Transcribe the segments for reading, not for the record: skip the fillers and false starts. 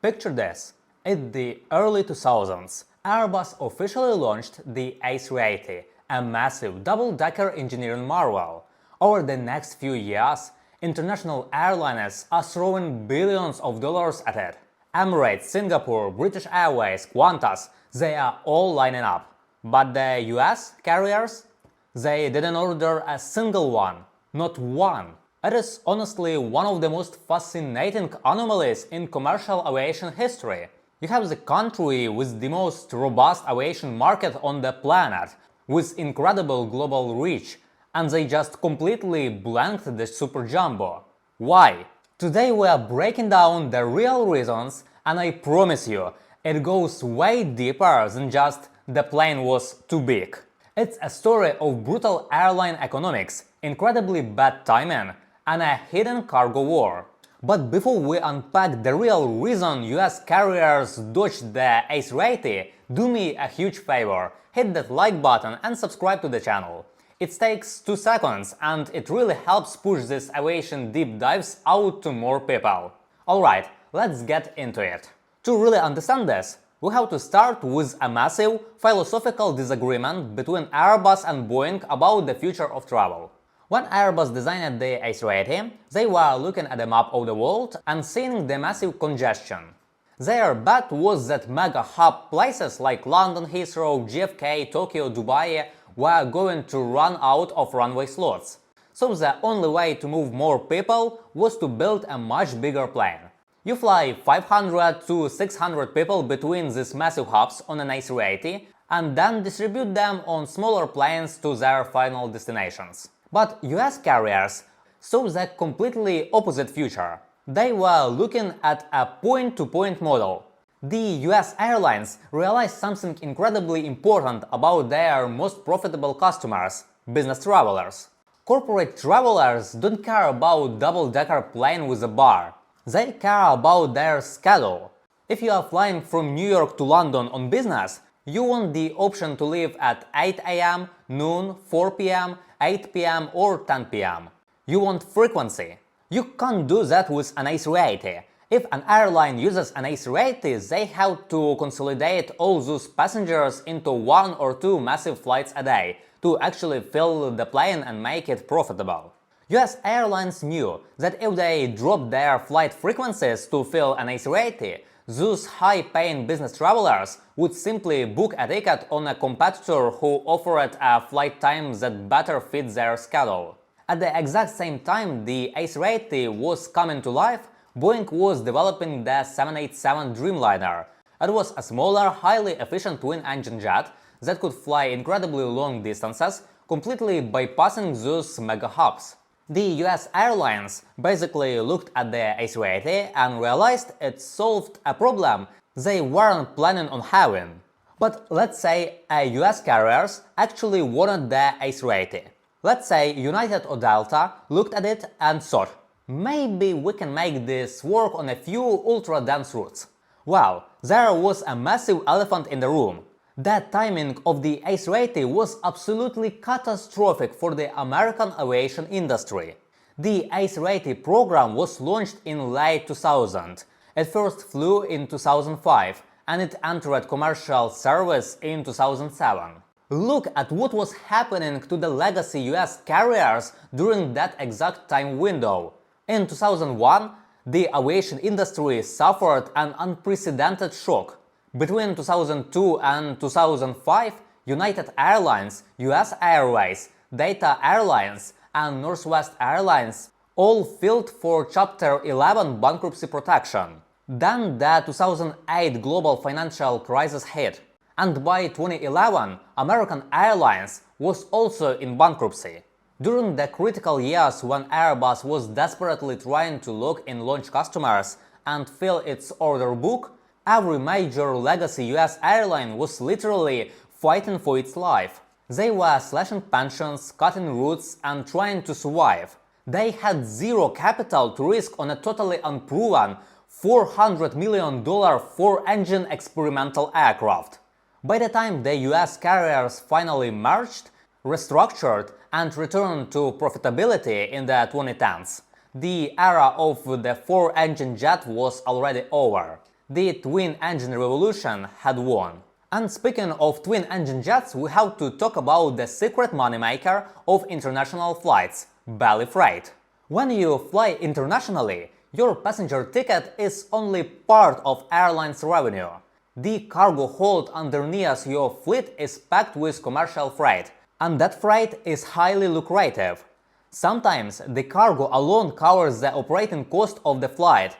Picture this. In the early 2000s, Airbus officially launched the A380, a massive double-decker engineering marvel. Over the next few years, international airlines are throwing billions of dollars at it. Emirates, Singapore, British Airways, Qantas, they are all lining up. But the US carriers? They didn't order a single one. Not one. It is honestly one of the most fascinating anomalies in commercial aviation history. You have the country with the most robust aviation market on the planet, with incredible global reach, and they just completely blanked the Superjumbo. Why? Today we are breaking down the real reasons, and I promise you, it goes way deeper than just the plane was too big. It's a story of brutal airline economics, incredibly bad timing, and a hidden cargo war. But before we unpack the real reason US carriers dodged the A380, do me a huge favor, hit that like button and subscribe to the channel. It takes 2 seconds and it really helps push these aviation deep dives out to more people. Alright, let's get into it. To really understand this, we have to start with a massive philosophical disagreement between Airbus and Boeing about the future of travel. When Airbus designed the A380, they were looking at a map of the world and seeing the massive congestion. Their bet was that mega hub places like London, Heathrow, JFK, Tokyo, Dubai were going to run out of runway slots. So the only way to move more people was to build a much bigger plane. You fly 500 to 600 people between these massive hubs on an A380 and then distribute them on smaller planes to their final destinations. But US carriers saw the completely opposite future. They were looking at a point-to-point model. The US airlines realized something incredibly important about their most profitable customers – business travelers. Corporate travelers don't care about double-decker plane with a bar. They care about their schedule. If you are flying from New York to London on business, you want the option to leave at 8 AM, noon, 4 PM, 8 PM or 10 PM. You want frequency. You can't do that with an A380. If an airline uses an A380, they have to consolidate all those passengers into 1 or 2 massive flights a day to actually fill the plane and make it profitable. US airlines knew that if they dropped their flight frequencies to fill an A380, those high-paying business travelers would simply book a ticket on a competitor who offered a flight time that better fit their schedule. At the exact same time the A380 was coming to life, Boeing was developing the 787 Dreamliner. It was a smaller, highly efficient twin-engine jet that could fly incredibly long distances, completely bypassing those mega hubs. The US airlines basically looked at the A380 and realized it solved a problem they weren't planning on having. But let's say US carriers actually wanted the A380. Let's say United or Delta looked at it and thought, maybe we can make this work on a few ultra-dense routes. Well, there was a massive elephant in the room. The timing of the A380 was absolutely catastrophic for the American aviation industry. The A380 program was launched in late 2000. It first flew in 2005 and it entered commercial service in 2007. Look at what was happening to the legacy US carriers during that exact time window. In 2001, the aviation industry suffered an unprecedented shock. Between 2002 and 2005, United Airlines, US Airways, Delta Airlines and Northwest Airlines all filed for Chapter 11 bankruptcy protection. Then the 2008 global financial crisis hit, and by 2011, American Airlines was also in bankruptcy. During the critical years when Airbus was desperately trying to lock in launch customers and fill its order book, every major legacy US airline was literally fighting for its life. They were slashing pensions, cutting routes and trying to survive. They had zero capital to risk on a totally unproven $400 million 4-engine experimental aircraft. By the time the US carriers finally merged, restructured and returned to profitability in the 2010s, the era of the 4-engine jet was already over. The twin-engine revolution had won. And speaking of twin-engine jets, we have to talk about the secret moneymaker of international flights – belly freight. When you fly internationally, your passenger ticket is only part of airline's revenue. The cargo hold underneath your fleet is packed with commercial freight, and that freight is highly lucrative. Sometimes the cargo alone covers the operating cost of the flight,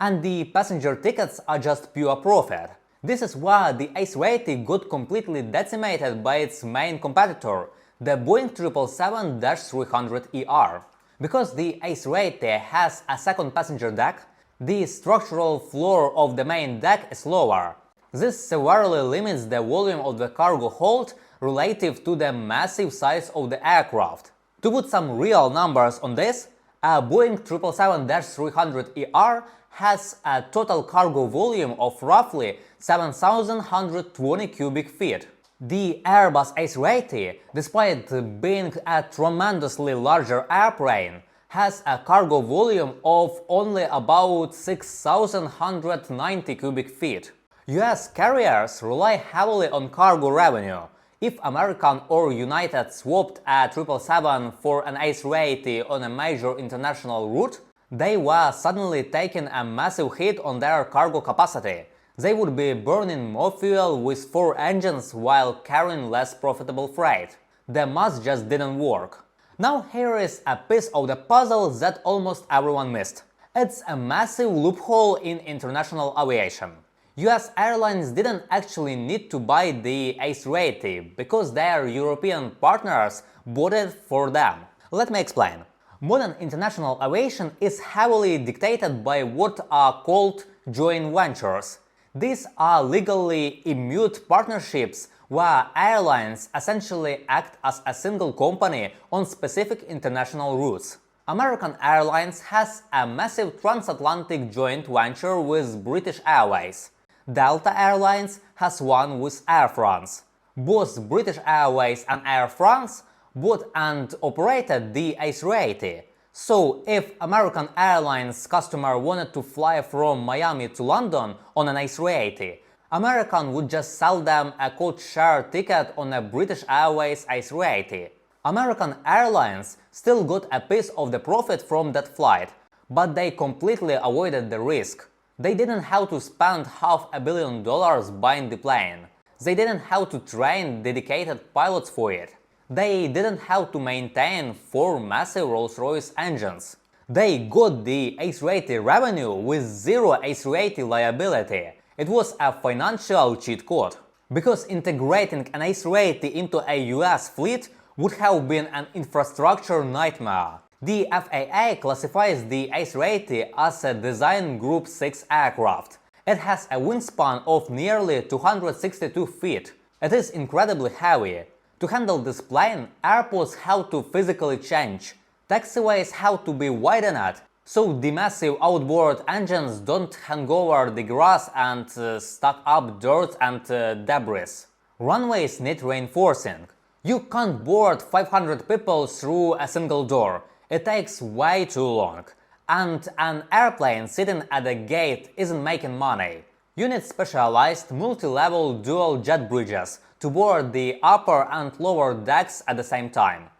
and the passenger tickets are just pure profit. This is why the A380 got completely decimated by its main competitor, the Boeing 777-300ER. Because the A380 has a second passenger deck, the structural floor of the main deck is lower. This severely limits the volume of the cargo hold relative to the massive size of the aircraft. To put some real numbers on this, a Boeing 777-300ER has a total cargo volume of roughly 7,120 cubic feet. The Airbus A380, despite being a tremendously larger airplane, has a cargo volume of only about 6,190 cubic feet. US carriers rely heavily on cargo revenue. If American or United swapped a 777 for an A380 on a major international route, they were suddenly taking a massive hit on their cargo capacity. They would be burning more fuel with 4 engines while carrying less profitable freight. The math just didn't work. Now here is a piece of the puzzle that almost everyone missed. It's a massive loophole in international aviation. US airlines didn't actually need to buy the A380 because their European partners bought it for them. Let me explain. Modern international aviation is heavily dictated by what are called joint ventures. These are legally immune partnerships where airlines essentially act as a single company on specific international routes. American Airlines has a massive transatlantic joint venture with British Airways. Delta Airlines has one with Air France. Both British Airways and Air France bought and operated the A380. So if American Airlines customer wanted to fly from Miami to London on an A380, American would just sell them a code-share ticket on a British Airways A380. American Airlines still got a piece of the profit from that flight, but they completely avoided the risk. They didn't have to spend $500 million buying the plane. They didn't have to train dedicated pilots for it. They didn't have to maintain 4 massive Rolls-Royce engines. They got the A380 revenue with zero A380 liability. It was a financial cheat code. Because integrating an A380 into a US fleet would have been an infrastructure nightmare. The FAA classifies the A380 as a Design Group 6 aircraft. It has a wingspan of nearly 262 feet. It is incredibly heavy. To handle this plane, airports have to physically change. Taxiways have to be widened, so the massive outboard engines don't hang over the grass and stack up dirt and debris. Runways need reinforcing. You can't board 500 people through a single door. It takes way too long. And an airplane sitting at the gate isn't making money. You need specialized multi-level dual jet bridges to board the upper and lower decks at the same time.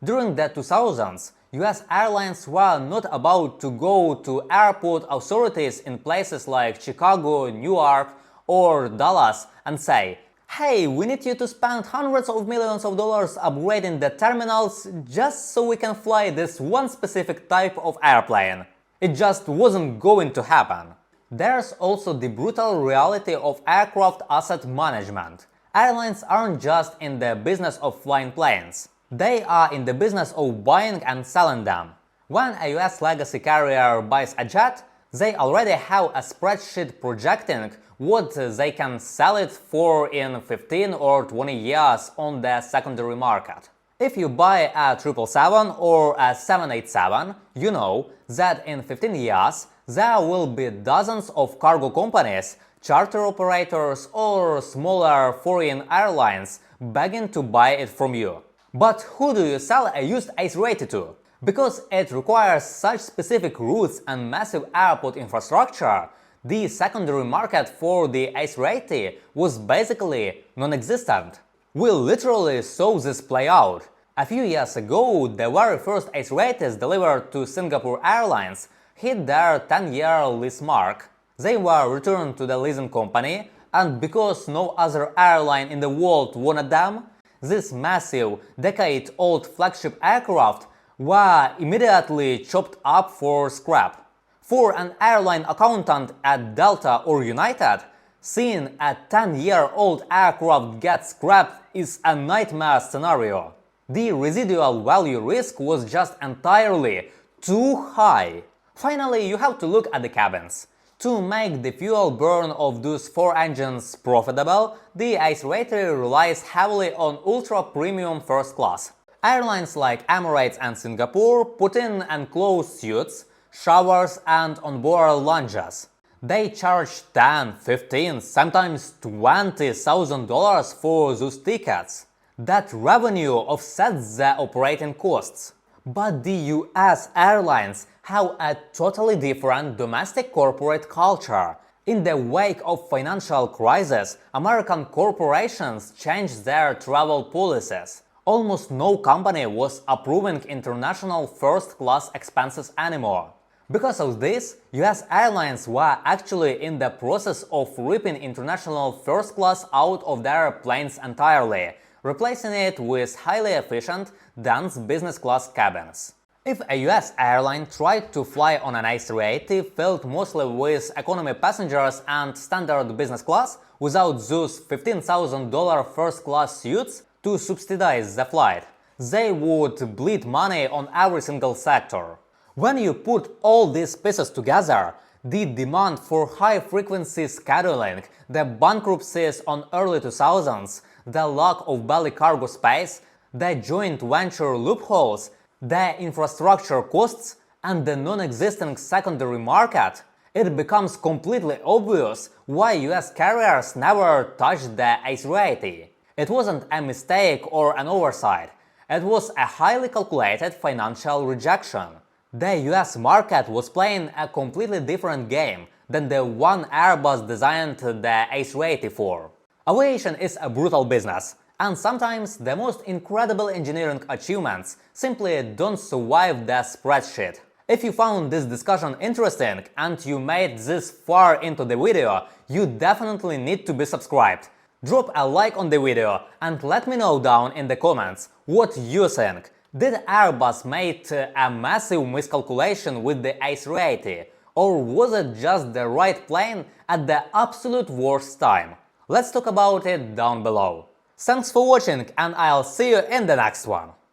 During the 2000s, US airlines were not about to go to airport authorities in places like Chicago, Newark or Dallas and say, "Hey, we need you to spend hundreds of millions of dollars upgrading the terminals just so we can fly this one specific type of airplane." It just wasn't going to happen. There's also the brutal reality of aircraft asset management. Airlines aren't just in the business of flying planes. They are in the business of buying and selling them. When a US legacy carrier buys a jet, they already have a spreadsheet projecting what they can sell it for in 15 or 20 years on the secondary market. If you buy a 777 or a 787, you know that in 15 years there will be dozens of cargo companies, charter operators or smaller foreign airlines begging to buy it from you. But who do you sell a used A380 to? Because it requires such specific routes and massive airport infrastructure, The secondary market for the A380 was basically non-existent. We literally saw this play out. A few years ago, the very first A380s delivered to Singapore Airlines hit their 10-year lease mark. They were returned to the leasing company, and because no other airline in the world wanted them, this massive, decade-old flagship aircraft were immediately chopped up for scrap. For an airline accountant at Delta or United, seeing a 10-year-old aircraft get scrapped is a nightmare scenario. The residual value risk was just entirely too high. Finally, you have to look at the cabins. To make the fuel burn of those four engines profitable, the A380 relies heavily on ultra-premium first class. Airlines like Emirates and Singapore put in enclosed suites, showers and onboard lounges. They charge $10, $15, sometimes $20,000 for those tickets. That revenue offsets the operating costs. But the US airlines have a totally different domestic corporate culture. In the wake of financial crisis, American corporations changed their travel policies. Almost no company was approving international first-class expenses anymore. Because of this, US airlines were actually in the process of ripping international first class out of their planes entirely, replacing it with highly efficient, dense business class cabins. If a US airline tried to fly on an A380 filled mostly with economy passengers and standard business class, without those $15,000 first class suites to subsidize the flight, they would bleed money on every single sector. When you put all these pieces together, the demand for high-frequency scheduling, the bankruptcies on early 2000s, the lack of belly cargo space, the joint venture loopholes, the infrastructure costs, and the non-existent secondary market, it becomes completely obvious why US carriers never touched the A380. It wasn't a mistake or an oversight, it was a highly calculated financial rejection. The US market was playing a completely different game than the one Airbus designed the A380 for. Aviation is a brutal business, and sometimes the most incredible engineering achievements simply don't survive the spreadsheet. If you found this discussion interesting and you made this far into the video, you definitely need to be subscribed. Drop a like on the video and let me know down in the comments what you think. Did Airbus make a massive miscalculation with the A380, or was it just the right plane at the absolute worst time? Let's talk about it down below. Thanks for watching, and I'll see you in the next one.